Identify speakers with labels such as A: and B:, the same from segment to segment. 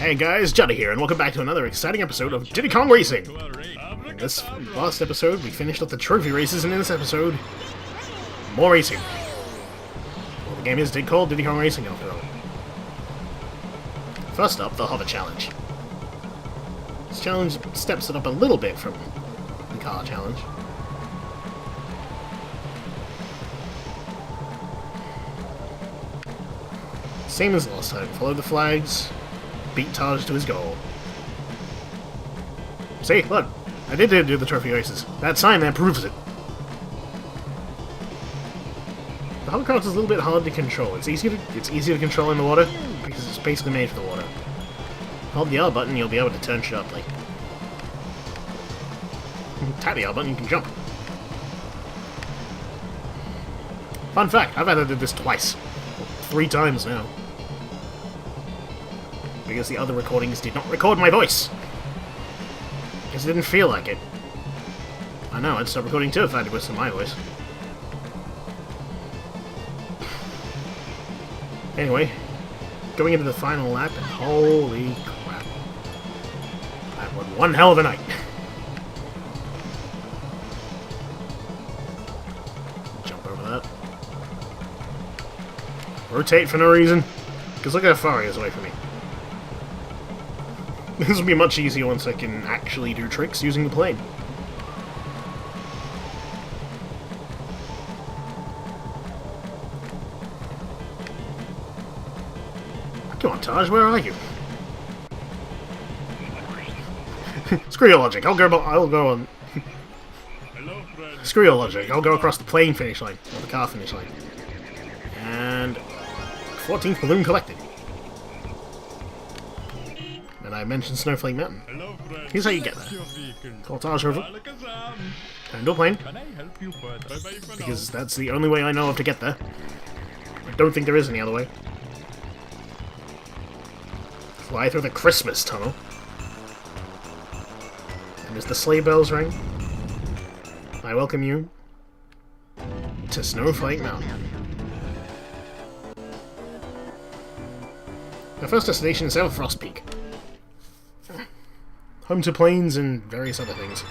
A: Hey guys, Juddy here, and welcome back to another exciting episode of Diddy Kong Racing! In this last episode, we finished up the trophy races, and in this episode, more racing. Well, the game is called Diddy Kong Racing after all. First up, the hover challenge. This challenge steps it up a little bit from the car challenge. Same as last time, follow the flags, beat Taj to his goal. See, look, I did do the trophy races. That sign there proves it. The hovercraft is a little bit hard to control. It's easy to control in the water because it's basically made for the water. Hold the R button, you'll be able to turn sharply. Tap the R button, you can jump. Fun fact, I've edited this twice. 3 times now. Because the other recordings did not record my voice. Because it didn't feel like it. I know, I'd stop recording too if I had to listen to my voice. Anyway, going into the final lap, and holy crap. That was one hell of a night. Jump over that. Rotate for no reason. Because look how far he is away from me. This will be much easier once I can actually do tricks using the plane. Come on, Taj, where are you? Screw your logic, I'll go on... Screw your logic, I'll go across the plane finish line, or the car finish line. And... 14th balloon collected. And I mentioned Snowflake Mountain. Here's how you get there. Call Taj over. Turn to a plane. Because that's the only way I know of to get there. I don't think there is any other way. Fly through the Christmas tunnel. And as the sleigh bells ring, I welcome you to Snowflake Mountain. Our first destination is Everfrost Peak. Home to planes and various other things.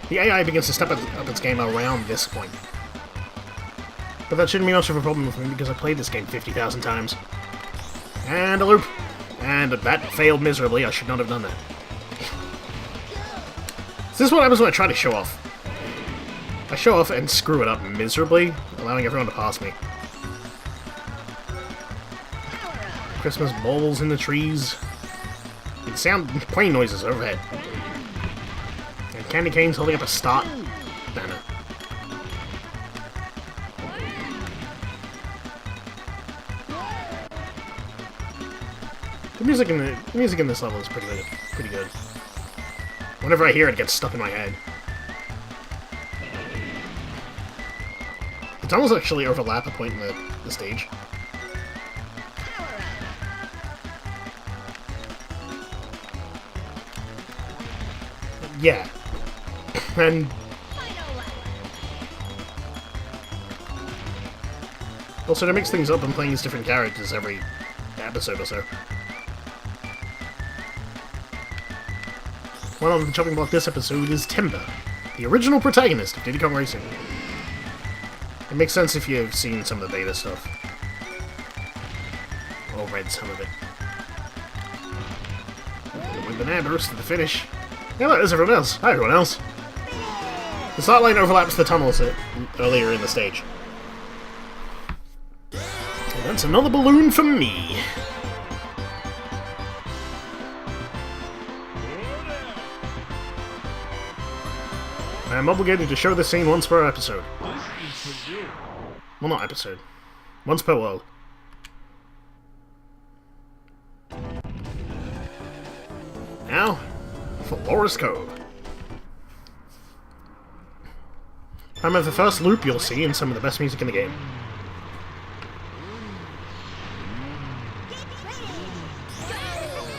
A: The AI begins to step up its game around this point. But that shouldn't be much of a problem for me because I played this game 50,000 times. And a loop. And that failed miserably. I should not have done that. This is what happens when I try to show off. I show off and screw it up miserably, allowing everyone to pass me. Christmas balls in the trees. You can sound plane noises overhead. And candy canes holding up a start banner. The music in this level is pretty good. Whenever I hear it, it gets stuck in my head. The tunnels actually overlap a point in the stage. Yeah. And... also, to mix things up, I'm playing as different characters every episode or so. One on the chopping block this episode is Timber, the original protagonist of Diddy Kong Racing. It makes sense if you've seen some of the beta stuff. Or read some of it. The banana burst to the finish. Yeah, look, there's everyone else. Hi, everyone else. The start line overlaps the tunnels earlier in the stage. And that's another balloon for me. I am obligated to show this scene once per episode. Well, not episode. Once per world. Now, for Loris Cove. I'm at the first loop you'll see in some of the best music in the game.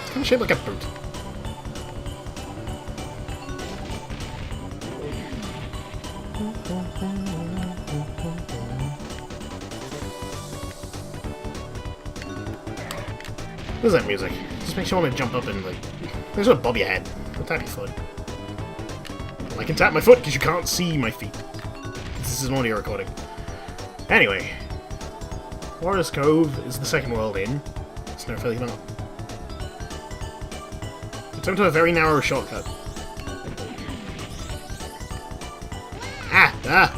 A: It's kind of shaped like a boot. What is that music? Just makes you want to jump up and, like... Just want to bob your head. Tap your foot. I can tap my foot because you can't see my feet. This is an audio recording. Anyway. Forest Cove is the second world in. Snowflake not. It's into a very narrow shortcut.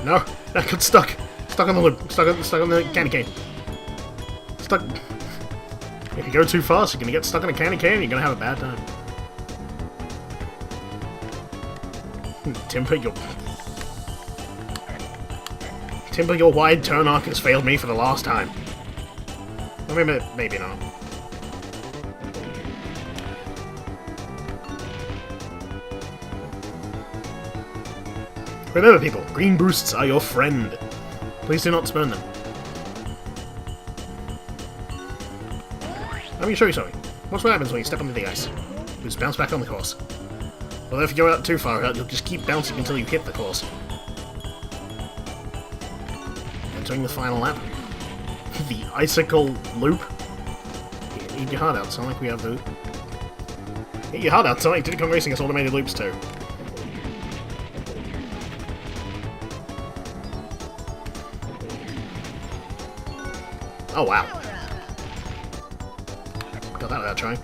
A: No! I got stuck! Stuck on the loop. Stuck on the candy cane. Stuck... If you go too fast, you're gonna get stuck on a candy cane and you're gonna have a bad time. Timber, your wide turn arc has failed me for the last time. Or maybe not. Remember, people, green boosts are your friend. Please do not spurn them. Let me show you something. Watch what happens when you step onto the ice. You just bounce back on the course. Although if you go out too far out, you'll just keep bouncing until you hit the course. Entering the final lap. The icicle loop. Eat your heart out, it's not like we have the... Eat your heart out, it's not like Diddy Kong Racing has automated loops too. Oh wow. Got that without trying.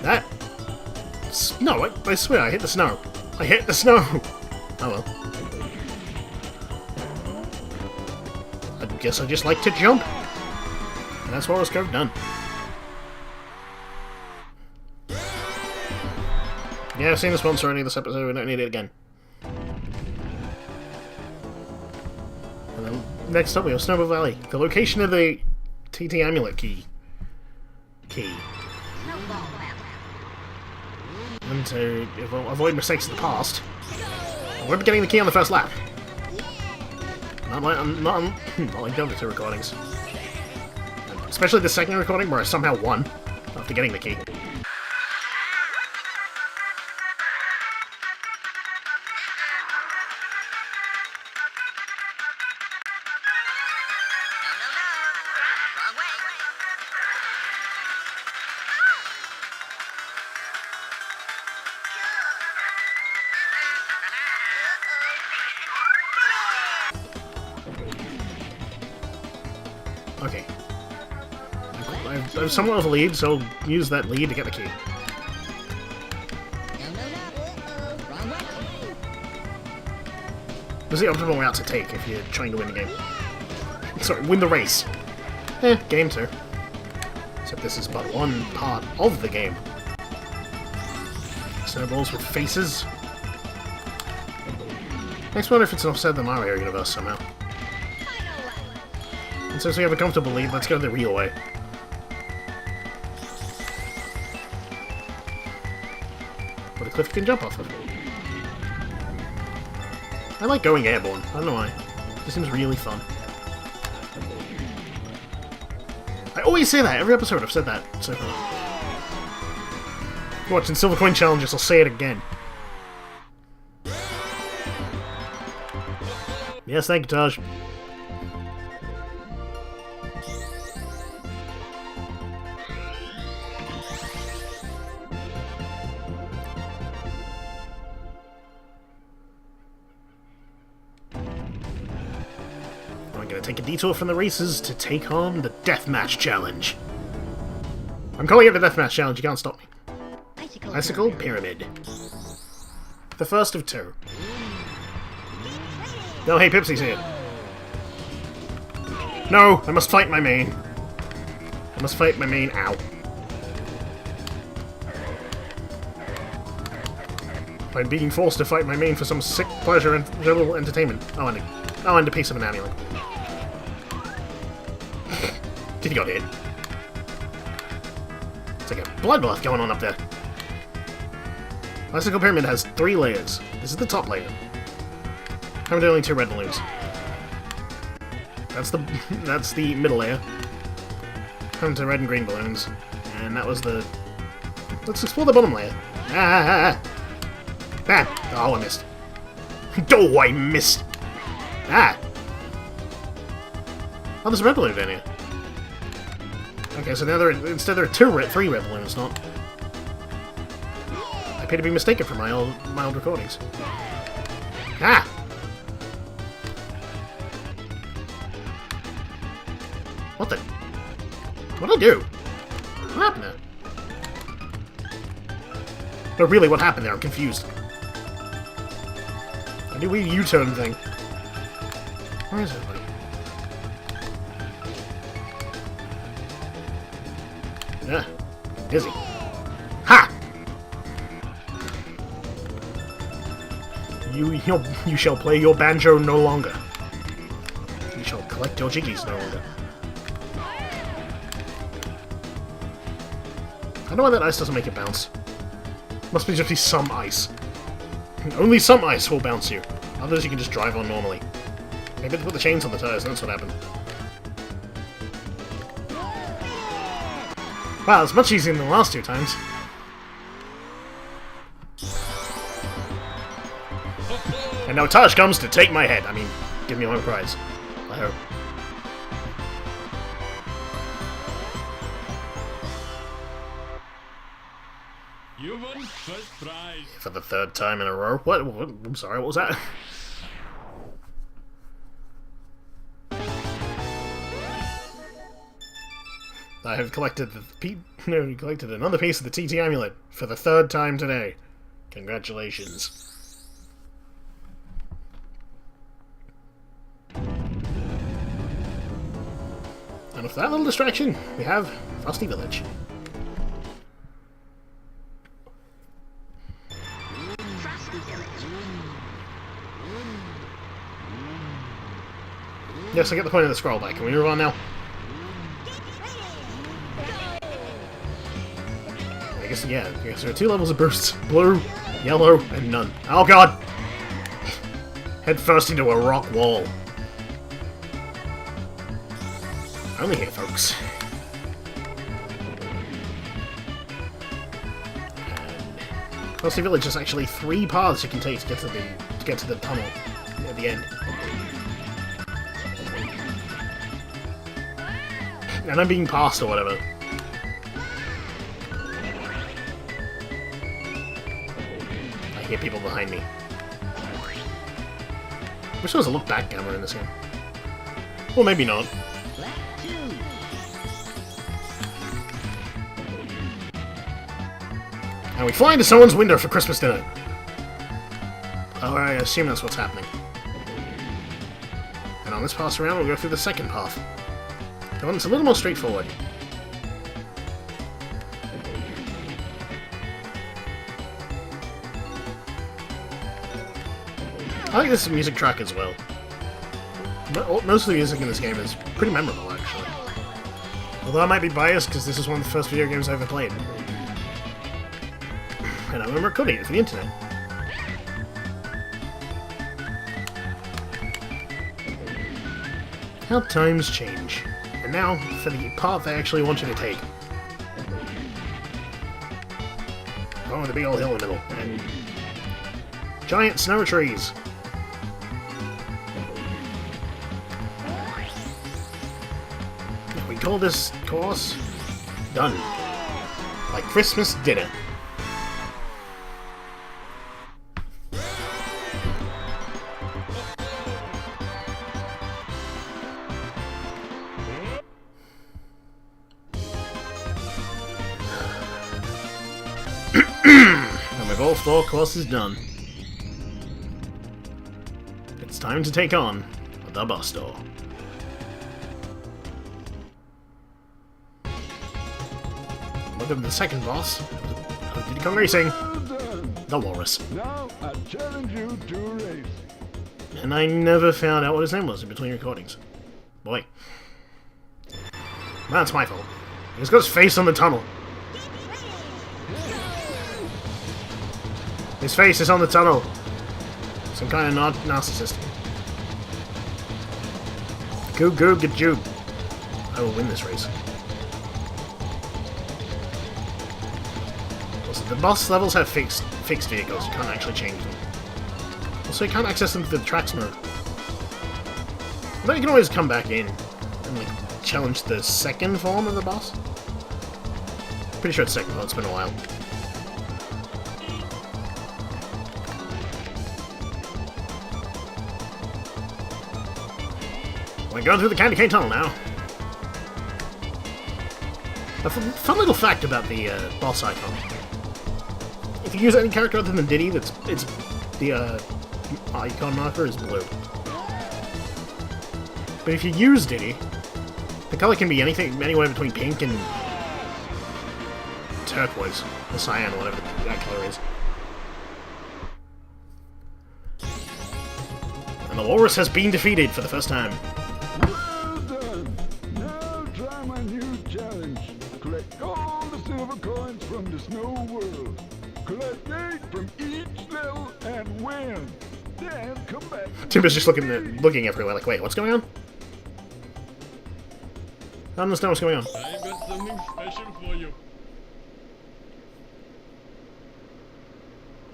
A: That... No, I swear, I hit the snow. I hit the snow! Oh well. I guess I just like to jump. And that's Forest Cove done. Yeah, I've seen the sponsor already this episode, we don't need it again. And then next up we have Snowball Valley. The location of the TT Amulet key. And to avoid mistakes of the past, I won't be getting the key on the first lap. Not like the other two recordings. Especially the second recording where I somehow won after getting the key. Okay. I've somewhat of a lead, so I'll use that lead to get the key. This is the optimal route to take if you're trying to win the game. Sorry, win the race. Game 2. Except this is but one part of the game. Snowballs with faces. Makes me wonder if it's offset the Mario universe somehow. And since we have a comfortable lead, let's go the real way. What a cliff you can jump off of. I like going airborne. I don't know why. It just seems really fun. I always say that. Every episode I've said that so far. Watch, in Silver Coin Challenges, I'll say it again. Yes, thank you, Taj. I'm gonna take a detour from the races to take on the Deathmatch Challenge. I'm calling it the Deathmatch Challenge, you can't stop me. Icicle Pyramid. The first of two. Oh, hey, Pipsy's here. No, I must fight my main. I must fight my main. Ow. I'm being forced to fight my main for some sick pleasure and little entertainment. Oh, and a piece of an amulet. Did he got hit? It's like a bloodbath going on up there. Icicle Pyramid has 3 layers. This is the top layer. I'm doing only 2 red balloons. That's the middle layer. Come to red and green balloons. And that was the... Let's explore the bottom layer. Ah! Oh, I missed. Oh, I missed! Ah! Oh, there's a red balloon down here. Okay, so now instead there are three red balloons, not... I appear to be mistaken from my old recordings. Ah! What the... What'd I do? What happened there? No, really, what happened there? I'm confused. I do a weird U-turn thing. Where is everybody? Yeah, I'm dizzy. Ha! You shall play your banjo no longer. You shall collect your jiggies no longer. I don't know why that ice doesn't make it bounce. Must be just be some ice. Only some ice will bounce you. Others you can just drive on normally. Maybe put the chains on the tires, that's what happened. Wow, it's much easier than the last two times. And now Taj comes to take my head. I mean, give me my prize. I hope.
B: You won first prize.
A: For the third time in a row. What? I'm sorry, what was that? I have collected collected another piece of the TT amulet for the third time today. Congratulations. And with that little distraction, we have Frosty Village. Yes, I get the point of the scroll back. Can we move on now? I guess, yeah. I guess there are two levels of bursts. Blue, yellow, and none. Oh god! Head first into a rock wall. Only here, folks. And Frosty Village is actually 3 paths you can take to get to the tunnel at the end. And I'm being passed or whatever. I hear people behind me. Wish there was a look back camera in this game. Well, maybe not. And we fly into someone's window for Christmas dinner. Oh, I assume that's what's happening. And on this pass around, we'll go through the second path. The one that's a little more straightforward. I like this music track as well. Most of the music in this game is pretty memorable, actually. Although I might be biased because this is one of the first video games I ever played. And I remember recording it for the internet. How times change. And now, for the path I actually want you to take. Oh, the big old hill in the middle. And giant snow trees. We call this course done. Like Christmas dinner. And with all 4 courses done, it's time to take on the bus door. Look at the second boss. Diddy Kong Racing. The Walrus.
C: Now I challenge you to a race.
A: And I never found out what his name was in between recordings. Boy. That's my fault. He's got his face on the tunnel. His face is on the tunnel. Some kind of narcissist. Goo goo gajoo. I will win this race. Also, the boss levels have fixed vehicles. You can't actually change them. So you can't access them through the tracks mode. But you can always come back in and like challenge the second form of the boss. Pretty sure it's second form, it's been a while. We're going through the Candy Cane Tunnel now. A fun little fact about the boss icon. If you use any character other than Diddy, the icon marker is blue. But if you use Diddy, the color can be anything, anywhere between pink and turquoise, or cyan, or whatever that color is. And the walrus has been defeated for the first time.
C: Well done. Now try my new challenge. Collect all the silver coins from the snow world. Collect 8 from each level and win. Then come back.
A: Timber's just looking everywhere like, wait, what's going on? I don't understand what's going on.
B: I've got something special for you.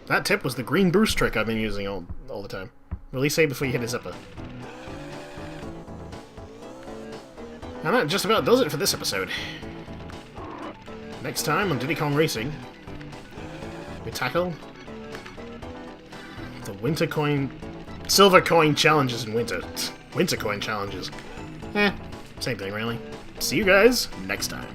A: That tip was the green boost trick I've been using all the time. Release A before you hit a zipper. And that just about does it for this episode. Next time on Diddy Kong Racing, we tackle the silver coin challenges in winter. Winter coin challenges. Same thing really. See you guys next time.